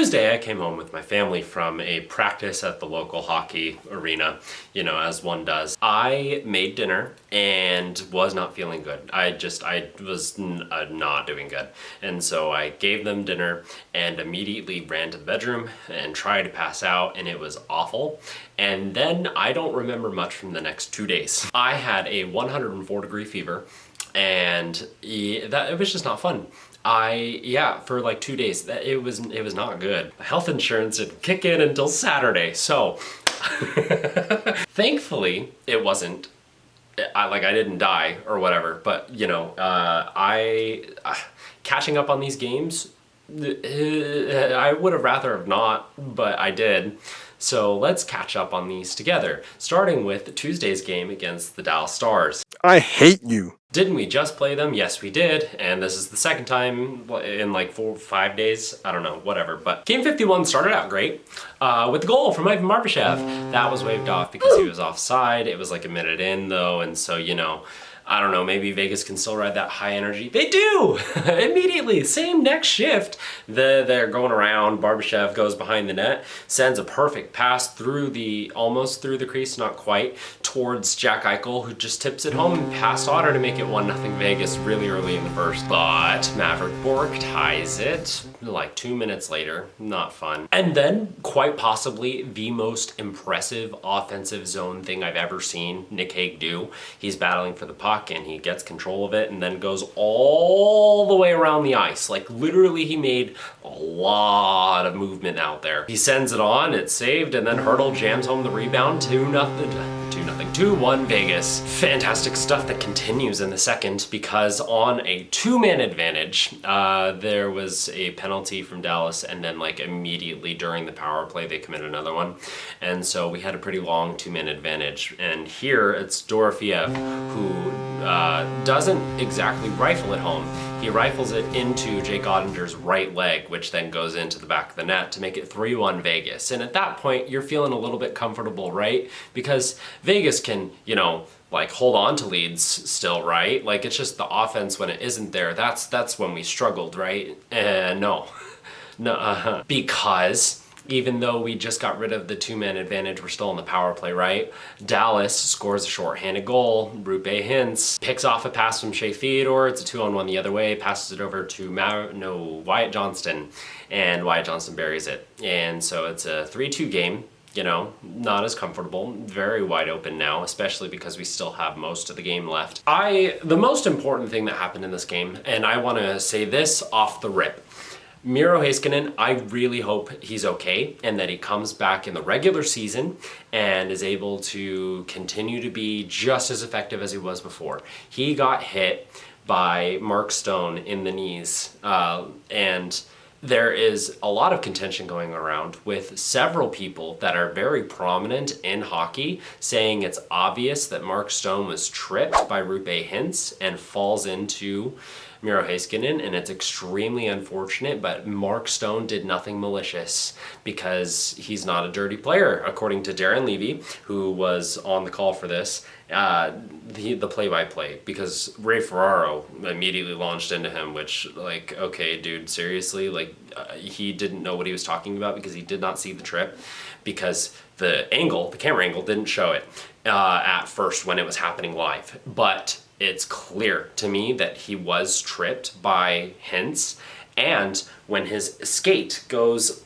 Tuesday, I came home with my family from a practice at the local hockey arena, as one does. I made dinner and was not feeling good. I was not doing good. And so I gave them dinner and immediately ran to the bedroom and tried to pass out, and it was awful. And then I don't remember much from the next 2 days. I had a 104-degree fever, and it was just not fun. For like 2 days, it was not good. Health insurance didn't kick in until Saturday, so thankfully it wasn't. I didn't die or whatever, but catching up on these games, I would have rather have not, but I did. So let's catch up on these together, starting with Tuesday's game against the Dallas Stars. I hate you. Didn't we just play them? Yes, we did. And this is the second time in like 4 or 5 days. I don't know, whatever. But game 51 started out great with the goal from Ivan Barbashev. That was waved off because he was offside. It was like a minute in though. And so, I don't know, maybe Vegas can still ride that high energy. They do! Immediately, same next shift. They're going around, Barbashev goes behind the net, sends a perfect pass almost through the crease, not quite, towards Jack Eichel, who just tips it home and past Otter to make it 1-0 Vegas really early in the first. But Maverick Bourque ties it like 2 minutes later. Not fun. And then, quite possibly, the most impressive offensive zone thing I've ever seen Nick Hague do. He's battling for the puck, and he gets control of it and then goes all the way around the ice. Like literally he made a lot of movement out there. He sends it on, it's saved, and then Hertl jams home the rebound. 2-1 Vegas. Fantastic stuff that continues in the second, because on a 2-man advantage, there was a penalty from Dallas, and then like immediately during the power play they committed another one. And so we had a pretty long 2-man advantage. And here it's Dorofiev who doesn't exactly rifle it home. He rifles it into Jake Ottinger's right leg, which then goes into the back of the net to make it 3-1 Vegas. And at that point, you're feeling a little bit comfortable, right? Because Vegas can, hold on to leads still, right? Like, it's just the offense when it isn't there. That's when we struggled, right? No. Because even though we just got rid of the 2-man advantage, we're still in the power play, right? Dallas scores a shorthanded goal. Rupe Hintz picks off a pass from Shea Theodore. It's a 2-on-1 the other way, passes it over to Wyatt Johnston, and Wyatt Johnston buries it. And so it's a 3-2 game. Not as comfortable, very wide open now, especially because we still have most of the game left. The most important thing that happened in this game, and I want to say this off the rip, Miro Heiskanen, I really hope he's okay and that he comes back in the regular season and is able to continue to be just as effective as he was before. He got hit by Mark Stone in the knees, and there is a lot of contention going around with several people that are very prominent in hockey saying it's obvious that Mark Stone was tripped by Rupe Hintz and falls into Miro Heiskanen, and it's extremely unfortunate, but Mark Stone did nothing malicious because he's not a dirty player, according to Darren Levy, who was on the call for this, the play-by-play, because Ray Ferraro immediately launched into him, which, okay, dude, seriously, he didn't know what he was talking about because he did not see the trip, because the camera angle didn't show it at first when it was happening live, but it's clear to me that he was tripped by Hintz, and when his skate goes,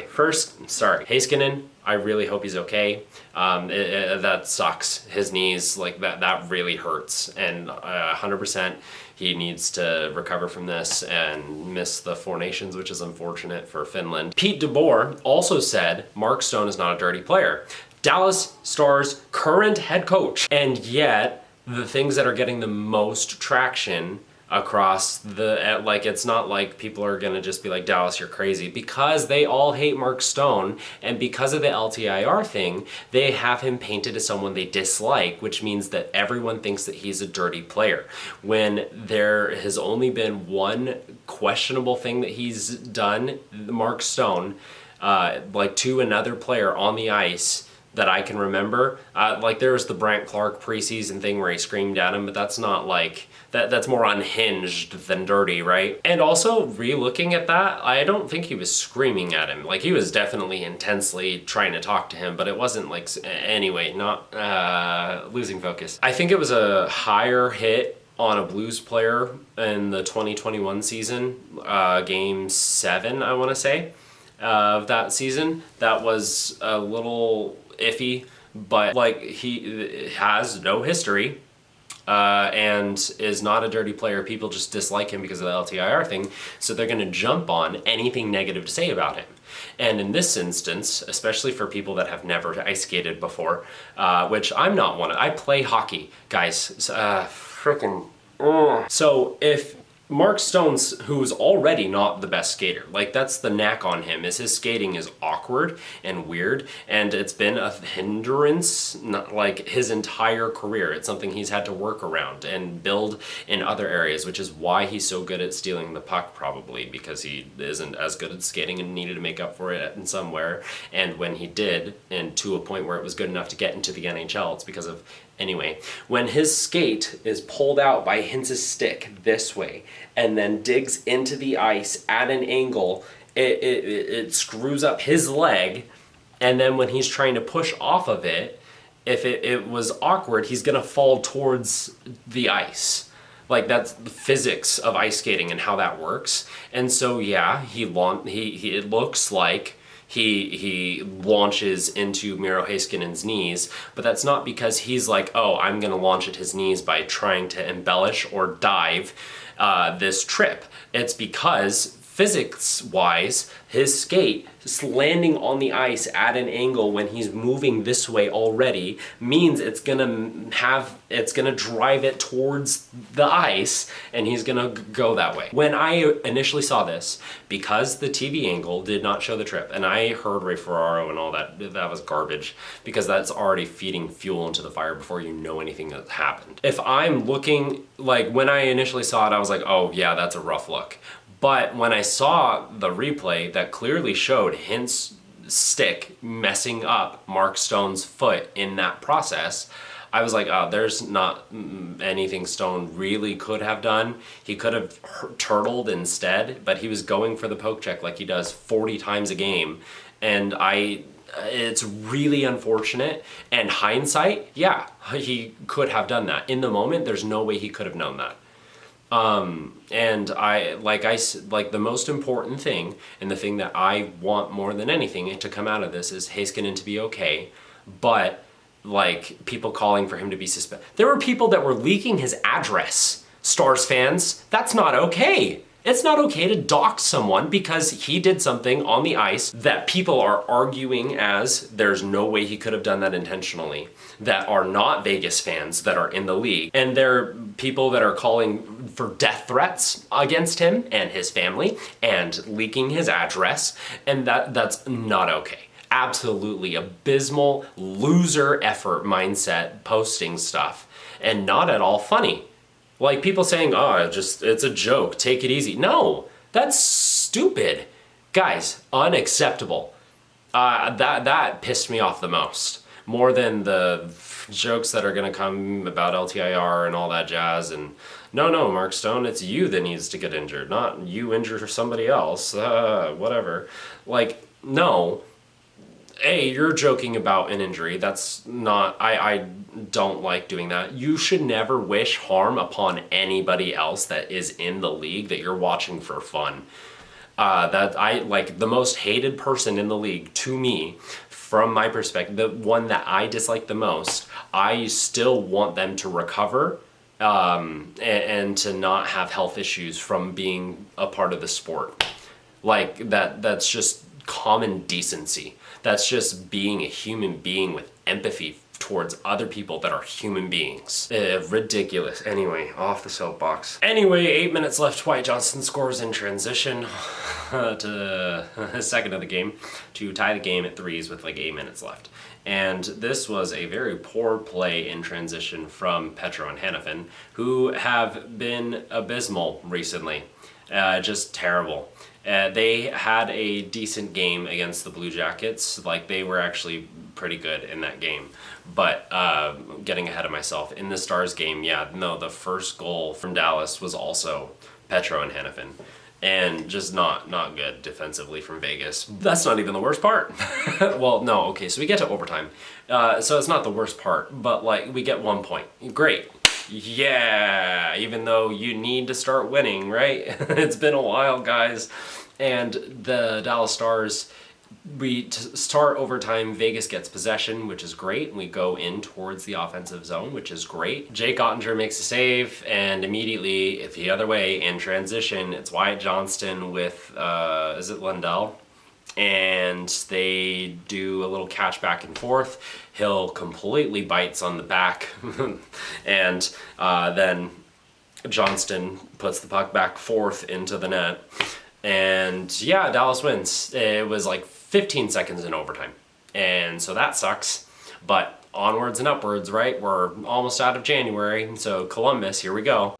first, sorry, Heiskanen, I really hope he's okay. That sucks. His knees, that really hurts, and 100% he needs to recover from this and miss the Four Nations, which is unfortunate for Finland. Pete DeBoer also said Mark Stone is not a dirty player. Dallas Stars' current head coach, and yet the things that are getting the most traction across it's not like people are gonna just be like, Dallas, you're crazy, because they all hate Mark Stone, and because of the LTIR thing, they have him painted as someone they dislike, which means that everyone thinks that he's a dirty player, when there has only been one questionable thing that he's done, Mark Stone, to another player on the ice, that I can remember. Like there was the Brant Clark preseason thing where he screamed at him, but that's not like, that's more unhinged than dirty, right? And also, re-looking at that, I don't think he was screaming at him. Like he was definitely intensely trying to talk to him, but it wasn't like, anyway, not losing focus. I think it was a higher hit on a Blues player in the 2021 season, game 7, I want to say, of that season. That was a little iffy, but like he has no history and is not a dirty player. People just dislike him because of the LTIR thing, so they're going to jump on anything negative to say about him. And in this instance, especially for people that have never ice skated before, which I'm not one of, I play hockey, guys, freaking. So if Mark Stone's, who's already not the best skater, like that's the knack on him, is his skating is awkward and weird, and it's been a hindrance like his entire career. It's something he's had to work around and build in other areas, which is why he's so good at stealing the puck, probably because he isn't as good at skating and needed to make up for it in somewhere. And when he did, and to a point where it was good enough to get into the NHL, it's because of, anyway, when his skate is pulled out by Hintz's stick this way and then digs into the ice at an angle, it screws up his leg, and then when he's trying to push off of it, if it was awkward, he's gonna fall towards the ice. Like that's the physics of ice skating and how that works. And so yeah, it looks like he launches into Miro Heiskanen's knees, but that's not because he's like, oh, I'm gonna launch at his knees by trying to embellish or dive this trip. It's because physics-wise, his skate landing on the ice at an angle when he's moving this way already means it's gonna drive it towards the ice, and he's gonna go that way. When I initially saw this, because the TV angle did not show the trip, and I heard Ray Ferraro and all that was garbage, because that's already feeding fuel into the fire before you know anything that's happened. If I'm looking, like when I initially saw it, I was like, oh yeah, that's a rough look. But when I saw the replay that clearly showed Hint's stick messing up Mark Stone's foot in that process, I was like, oh, there's not anything Stone really could have done. He could have turtled instead, but he was going for the poke check like he does 40 times a game. And it's really unfortunate. And hindsight, yeah, he could have done that. In the moment, there's no way he could have known that. And the most important thing, and the thing that I want more than anything to come out of this, is Heiskanen to be okay, but like people calling for him to be suspended. There were people that were leaking his address. Stars fans, that's not okay. It's not okay to dox someone because he did something on the ice that people are arguing as there's no way he could have done that intentionally, that are not Vegas fans that are in the league. And there are people that are calling for death threats against him and his family and leaking his address, and that's not okay. Absolutely abysmal loser effort mindset posting stuff, and not at all funny. Like people saying, oh, it's a joke, take it easy. No, that's stupid. Guys, unacceptable. That pissed me off the most. More than the jokes that are gonna come about LTIR and all that jazz. And no, Mark Stone, it's you that needs to get injured, not you injure somebody else, whatever. Like, no. You're joking about an injury. That's not, I don't like doing that. You should never wish harm upon anybody else that is in the league that you're watching for fun. The most hated person in the league to me, from my perspective, the one that I dislike the most, I still want them to recover and to not have health issues from being a part of the sport. Like that's just common decency. That's just being a human being with empathy towards other people that are human beings. Ridiculous. Anyway, off the soapbox. Anyway, 8 minutes left. Wyatt Johnston scores in transition to his second of the game to tie the game at threes with like 8 minutes left. And this was a very poor play in transition from Petro and Hannafin, who have been abysmal recently. Just terrible. They had a decent game against the Blue Jackets. Like, they were actually pretty good in that game. But getting ahead of myself, in the Stars game, yeah, no, the first goal from Dallas was also Petro and Hannafin. And just not good defensively from Vegas. That's not even the worst part. Well, no, okay, so we get to overtime. So it's not the worst part, but like, we get 1 point. Great. Yeah, even though you need to start winning, right? It's been a while, guys. And the Dallas Stars, we start overtime, Vegas gets possession, which is great. We go in towards the offensive zone, which is great. Jake Ottinger makes a save, and immediately the other way in transition, it's Wyatt Johnston with, is it Lundell? And they do a little catch back and forth. Hill completely bites on the back, and then Johnston puts the puck back forth into the net. And yeah, Dallas wins. It was like 15 seconds in overtime. And so that sucks. But onwards and upwards, right? We're almost out of January. So Columbus, here we go.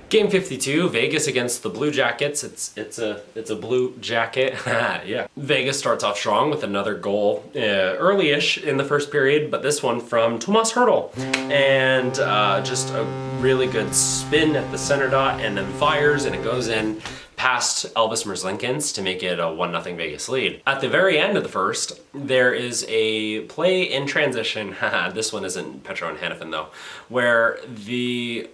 Game 52, Vegas against the Blue Jackets. It's a Blue Jacket. Yeah. Vegas starts off strong with another goal early-ish in the first period, but this one from Tomas Hertl. And just a really good spin at the center dot, and then fires, and it goes in past Elvis Merzlikins to make it a 1-0 Vegas lead. At the very end of the first, there is a play in transition. This one isn't Petro and Hannafin though, where the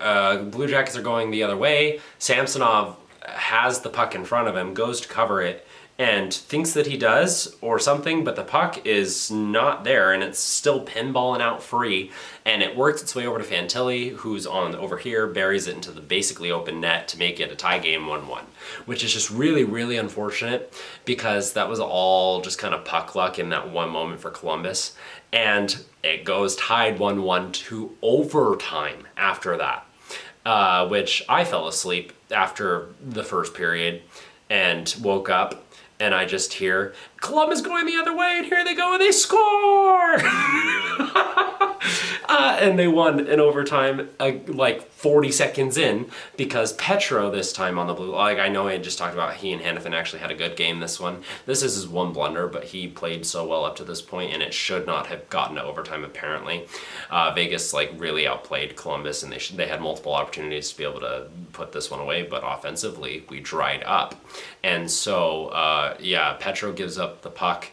Blue Jackets are going the other way. Samsonov has the puck in front of him, goes to cover it, and thinks that he does or something, but the puck is not there, and it's still pinballing out free, and it works its way over to Fantilli, who's on over here, buries it into the basically open net to make it a tie game 1-1, which is just really, really unfortunate, because that was all just kind of puck luck in that one moment for Columbus, and it goes tied 1-1 to overtime after that, which I fell asleep after the first period and woke up, and I just hear Columbus going the other way, and here they go, and they score! And they won in overtime, like 40 seconds in, because Petro this time on the blue, like I know I just talked about he and Hannafin actually had a good game this one. This is his one blunder, but he played so well up to this point, and it should not have gotten to overtime apparently. Vegas like really outplayed Columbus, and they had multiple opportunities to be able to put this one away, but offensively we dried up. And so, yeah, Petro gives up the puck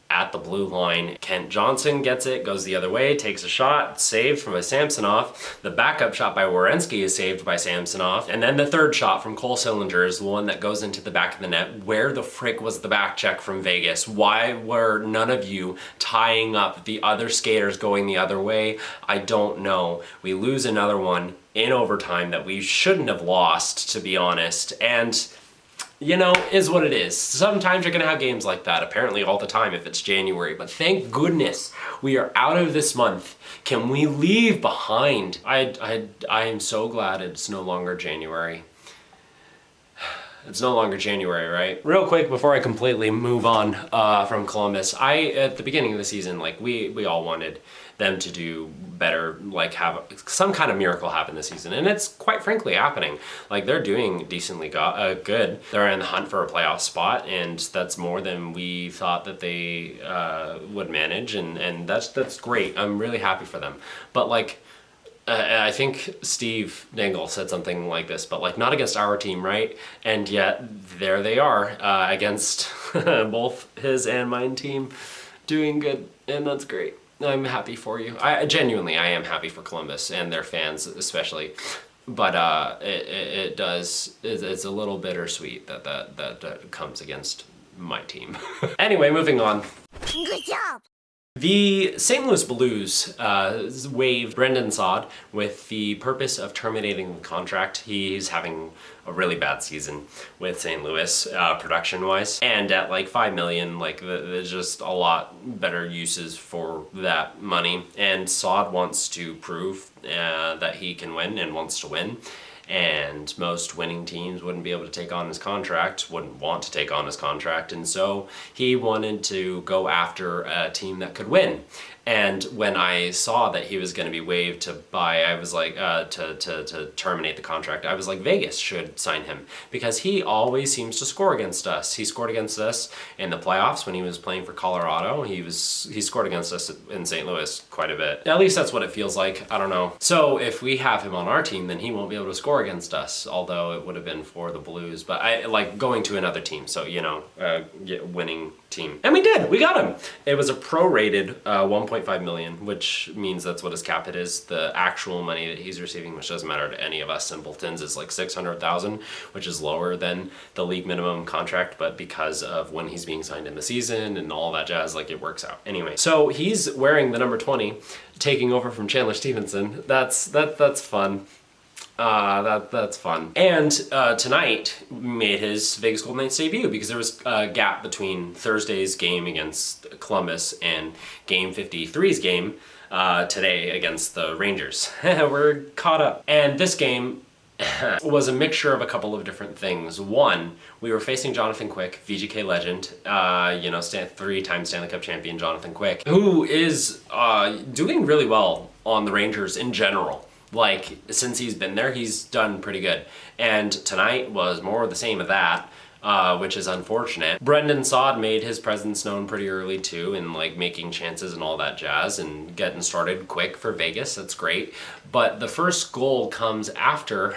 at the blue line. Kent Johnson gets it, goes the other way, takes a shot, saved from Samsonov. The backup shot by Werenski is saved by Samsonov. And then the third shot from Cole Sillinger is the one that goes into the back of the net. Where the frick was the back check from Vegas? Why were none of you tying up the other skaters going the other way? I don't know. We lose another one in overtime that we shouldn't have lost, to be honest. And you know, is what it is. Sometimes you're gonna have games like that, apparently all the time if it's January, but thank goodness we are out of this month. Can we leave behind? I am so glad it's no longer January. It's no longer January, right? Real quick before I completely move on from Columbus, at the beginning of the season, like we all wanted them to do better, like have some kind of miracle happen this season, and it's quite frankly happening. Like they're doing decently good. They're in the hunt for a playoff spot, and that's more than we thought that they would manage, and that's great. I'm really happy for them. But like, I think Steve Dangle said something like this, but like not against our team, right? And yet there they are against both his and mine team doing good, and that's great. I'm happy for you. Genuinely, I am happy for Columbus and their fans especially. But it's a little bittersweet that comes against my team. Anyway, moving on. Good job! The St. Louis Blues waived Brendan Saad with the purpose of terminating the contract. He's having a really bad season with St. Louis, production-wise. And at like $5 million, like there's just a lot better uses for that money. And Saad wants to prove that he can win and wants to win. And most winning teams wouldn't be able to take on his contract, wouldn't want to take on his contract, and so he wanted to go after a team that could win. And when I saw that he was going to be waived to buy, I was like, to terminate the contract, I was like, Vegas should sign him because he always seems to score against us. He scored against us in the playoffs when he was playing for Colorado. He scored against us in St. Louis quite a bit. At least that's what it feels like. I don't know. So if we have him on our team, then he won't be able to score against us, although it would have been for the Blues. But I like going to another team, so, you know, winning team. And we did. We got him. It was a prorated 1.5 million, which means that's what his cap hit is. The actual money that he's receiving, which doesn't matter to any of us simpletons, is like 600,000, which is lower than the league minimum contract, but because of when he's being signed in the season and all that jazz, like it works out. Anyway, so he's wearing the number 20, taking over from Chandler Stevenson. That's fun. That's fun. And tonight made his Vegas Golden Knights debut because there was a gap between Thursday's game against Columbus and Game 53's game today against the Rangers. We're caught up. And this game was a mixture of a couple of different things. One, we were facing Jonathan Quick, VGK legend, you know, three-time Stanley Cup champion Jonathan Quick, who is doing really well on the Rangers in general. Like, since he's been there, he's done pretty good. And tonight was more of the same of that, which is unfortunate. Brendan Saad made his presence known pretty early too, in like making chances and all that jazz and getting started quick for Vegas. That's great. But the first goal comes after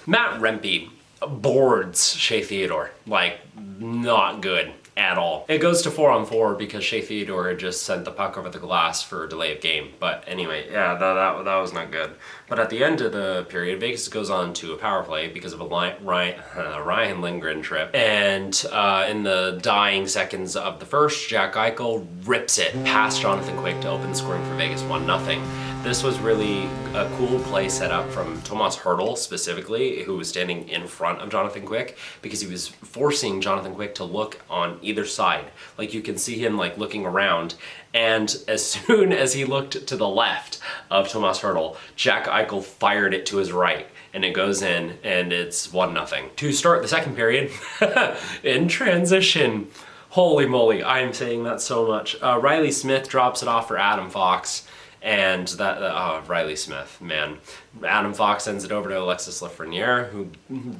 Matt Rempe boards Shea Theodore. Like, not good at all. It goes to 4-on-4 because Shea Theodore had just sent the puck over the glass for a delay of game. But anyway, yeah, that was not good. But at the end of the period, Vegas goes on to a power play because of a Ryan Lindgren trip. And in the dying seconds of the first, Jack Eichel rips it past Jonathan Quick to open the scoring for Vegas 1-0. This was really a cool play set up from Tomas Hertl specifically, who was standing in front of Jonathan Quick, because he was forcing Jonathan Quick to look on either side. Like, you can see him like looking around, and as soon as he looked to the left of Tomas Hertl, Jack Eichel fired it to his right, and it goes in, and it's 1-0. To start the second period, in transition, holy moly, I am saying that so much. Riley Smith drops it off for Adam Fox. And Riley Smith, man. Adam Fox sends it over to Alexis Lafreniere, who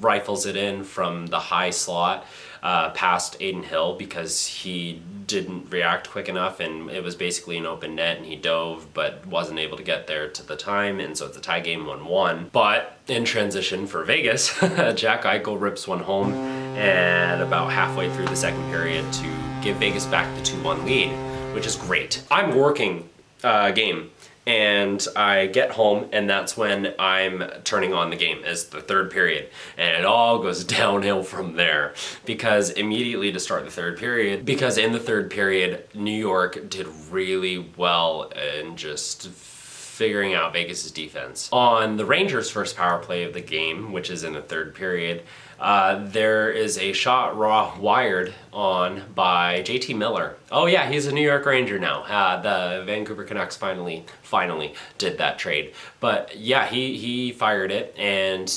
rifles it in from the high slot past Aiden Hill because he didn't react quick enough, and it was basically an open net, and he dove but wasn't able to get there to the time, and so it's a tie game 1-1. But in transition for Vegas, Jack Eichel rips one home, and about halfway through the second period to give Vegas back the 2-1 lead, which is great. I'm working game, and I get home, and that's when I'm turning on the game as the third period, and it all goes downhill from there, because immediately to start the third period, because in the third period New York did really well in just figuring out Vegas's defense. On the Rangers' first power play of the game, which is in the third period, there is a shot wired on by JT Miller. Oh yeah, he's a New York Ranger now. The Vancouver Canucks finally did that trade. But yeah, he fired it, and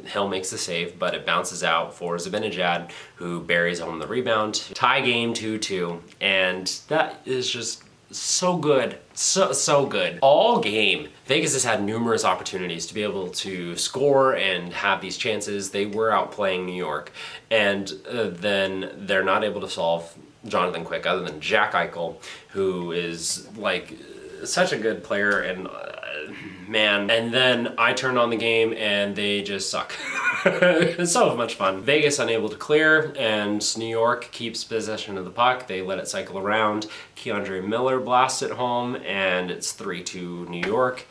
Hill makes the save, but it bounces out for Zibanejad, who buries home the rebound. Tie game 2-2, and that is just so good. So good. All game, Vegas has had numerous opportunities to be able to score and have these chances. They were outplaying New York, and then they're not able to solve Jonathan Quick, other than Jack Eichel, who is like such a good player, and man. And then I turned on the game, and they just suck. It's so much fun. Vegas unable to clear, and New York keeps possession of the puck. They let it cycle around. Keandre Miller blasts it home, and it's 3-2 New York.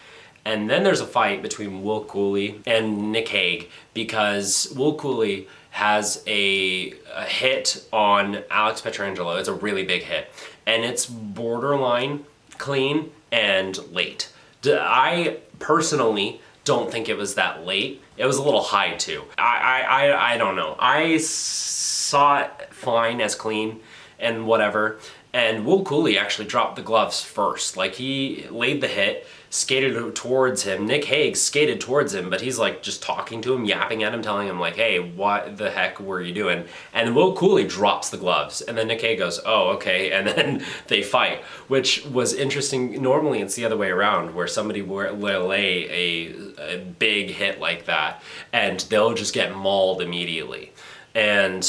And then there's a fight between Will Cooley and Nick Hague, because Will Cooley has a hit on Alex Pietrangelo. It's a really big hit, and it's borderline clean and late. I personally don't think it was that late. It was a little high too. I don't know. I saw it fine as clean and whatever, And Will Cooley actually dropped the gloves first. Like, he laid the hit, skated towards him. Nick Hague skated towards him, but he's like just talking to him, yapping at him, telling him like, hey, what the heck were you doing? And Will Cooley drops the gloves, and then Nick Hague goes, oh, okay, and then they fight, which was interesting. Normally it's the other way around, where somebody will lay a big hit like that, and they'll just get mauled immediately. And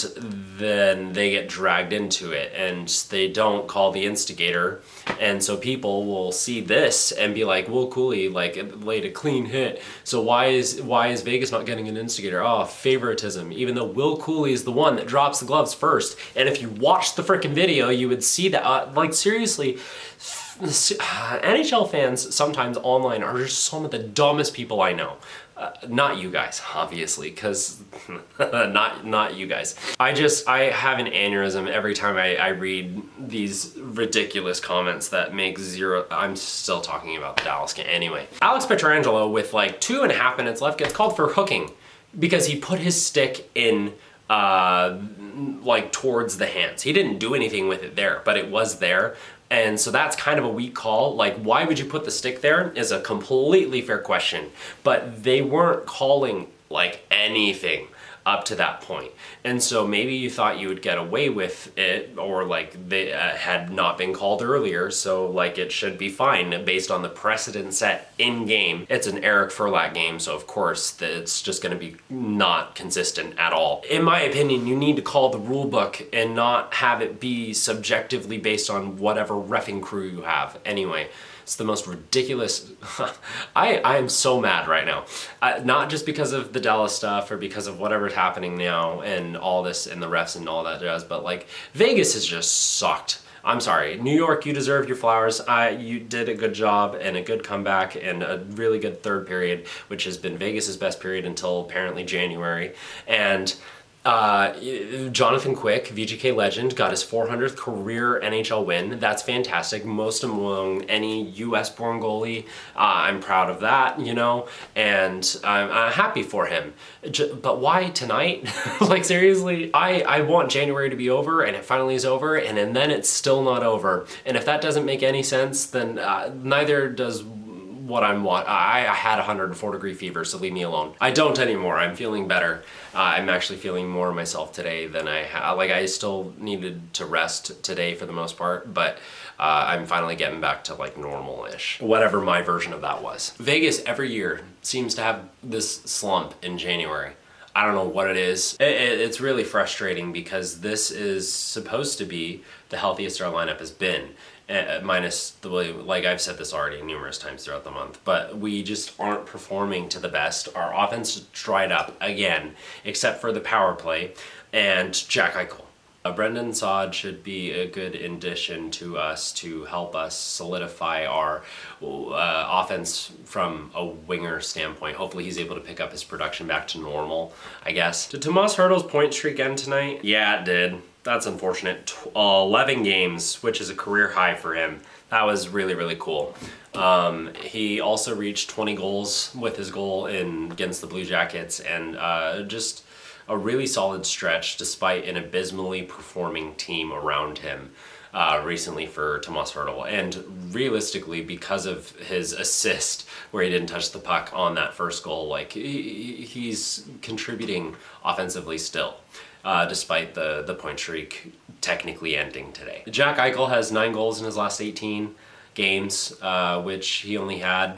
then they get dragged into it, and they don't call the instigator. And so people will see this and be like, Will Cooley like laid a clean hit, so why is Vegas not getting an instigator? Oh, favoritism, even though Will Cooley is the one that drops the gloves first. And if you watch the freaking video, you would see that, like, seriously, NHL fans sometimes online are just some of the dumbest people I know. Not you guys, obviously, because not you guys. I have an aneurysm every time I read these ridiculous comments that make zero. I'm still talking about the Dallas game. Anyway, Alex Pietrangelo, with like 2.5 minutes left, gets called for hooking because he put his stick in like towards the hands. He didn't do anything with it there, but it was there. And so that's kind of a weak call. Like, why would you put the stick there is a completely fair question. But they weren't calling like anything up to that point. And so maybe you thought you would get away with it, or like they had not been called earlier, so like it should be fine based on the precedent set in game. It's an Eric Furlack game, so of course it's just going to be not consistent at all. In my opinion, you need to call the rule book and not have it be subjectively based on whatever reffing crew you have. Anyway, it's the most ridiculous. I am so mad right now. Not just because of the Dallas stuff or because of whatever's happening now and all this and the refs and all that jazz, but like Vegas has just sucked. I'm sorry. New York, you deserve your flowers. You did a good job and a good comeback and a really good third period, which has been Vegas's best period until apparently January. And Jonathan Quick, VGK legend, got his 400th career NHL win. That's fantastic. Most among any US-born goalie. I'm proud of that, you know, and I'm happy for him. But why tonight? Like, seriously, I want January to be over, and it finally is over, and then it's still not over. And if that doesn't make any sense, then neither does what I had 104-degree fever, so leave me alone. I don't anymore. I'm feeling better. I'm actually feeling more myself today than I had. Like, I still needed to rest today for the most part, but I'm finally getting back to like normal-ish, whatever my version of that was. Vegas every year seems to have this slump in January. I don't know what it is. It's really frustrating because this is supposed to be the healthiest our lineup has been. Minus the way, like I've said this already numerous times throughout the month, but we just aren't performing to the best. Our offense dried up again, except for the power play and Jack Eichel. Brendan Saad should be a good addition to us to help us solidify our offense from a winger standpoint. Hopefully he's able to pick up his production back to normal, I guess. Did Tomas Hertl's point streak end tonight? Yeah, it did. That's unfortunate. 11 games, which is a career high for him. That was really, really cool. He also reached 20 goals with his goal against the Blue Jackets, and just a really solid stretch despite an abysmally performing team around him recently for Tomas Hertl. And realistically, because of his assist where he didn't touch the puck on that first goal, like he's contributing offensively still. Despite the point streak technically ending today. Jack Eichel has 9 goals in his last 18 games, which he only had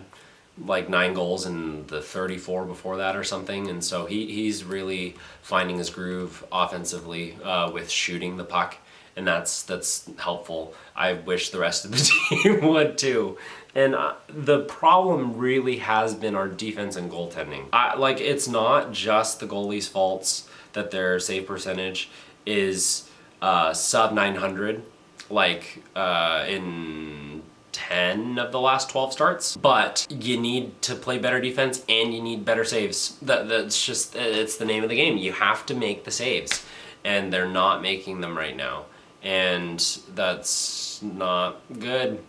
like 9 goals in the 34 before that or something, and so he's really finding his groove offensively with shooting the puck, and that's helpful. I wish the rest of the team would too. And the problem really has been our defense and goaltending. Like, it's not just the goalies' faults that their save percentage is sub 900, like in 10 of the last 12 starts, but you need to play better defense and you need better saves. That's just, it's the name of the game. You have to make the saves, and they're not making them right now, and that's not good.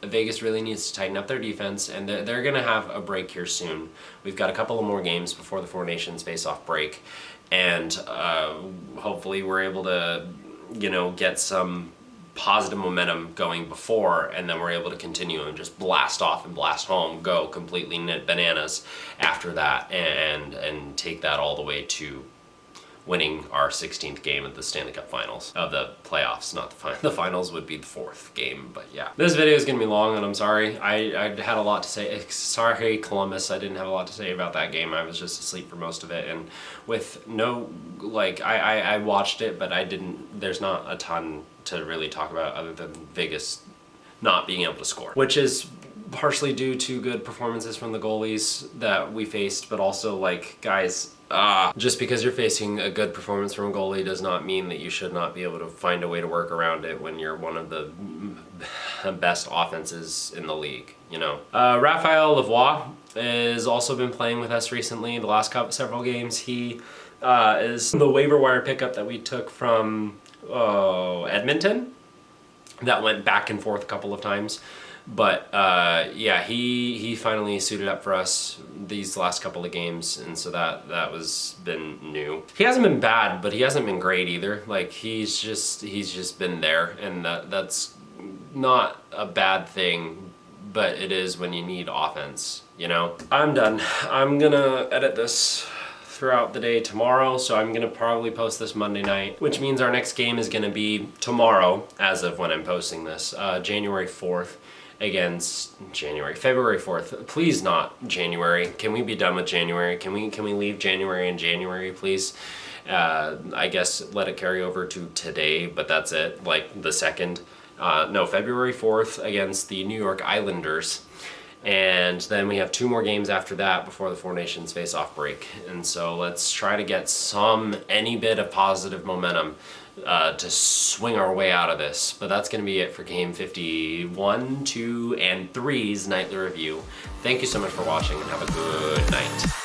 Vegas really needs to tighten up their defense, and they're gonna have a break here soon. We've got a couple of more games before the Four Nations face-off break, and hopefully we're able to, you know, get some positive momentum going before, and then we're able to continue and just blast off and blast home, go completely bananas after that, and take that all the way to winning our 16th game of the Stanley Cup Finals, of the playoffs, not the finals. The finals would be the 4th game, but yeah. This video is gonna be long, and I'm sorry. I had a lot to say. Sorry, Columbus, I didn't have a lot to say about that game. I was just asleep for most of it, and with no, like, I watched it, but there's not a ton to really talk about other than Vegas not being able to score, which is partially due to good performances from the goalies that we faced, but also, like, guys, just because you're facing a good performance from a goalie does not mean that you should not be able to find a way to work around it when you're one of the best offenses in the league, you know. Raphael Lavoie has also been playing with us recently, the last several games. He is the waiver wire pickup that we took from Edmonton that went back and forth a couple of times. But yeah, he finally suited up for us these last couple of games, and so that was been new. He hasn't been bad, but he hasn't been great either. Like, he's just been there, and that's not a bad thing, but it is when you need offense, you know? I'm done. I'm gonna edit this throughout the day tomorrow, so I'm gonna probably post this Monday night, which means our next game is gonna be tomorrow, as of when I'm posting this, January 4th. Against February 4th. Please not January. Can we be done with January? Can we leave January in January, please? I guess let it carry over to today, but that's it, like the 2nd. No, February 4th against the New York Islanders. And then we have 2 more games after that before the Four Nations face-off break. And so let's try to get any bit of positive momentum to swing our way out of this. But that's going to be it for Game 51, 2, and 3's Nightly Review. Thank you so much for watching, and have a good night.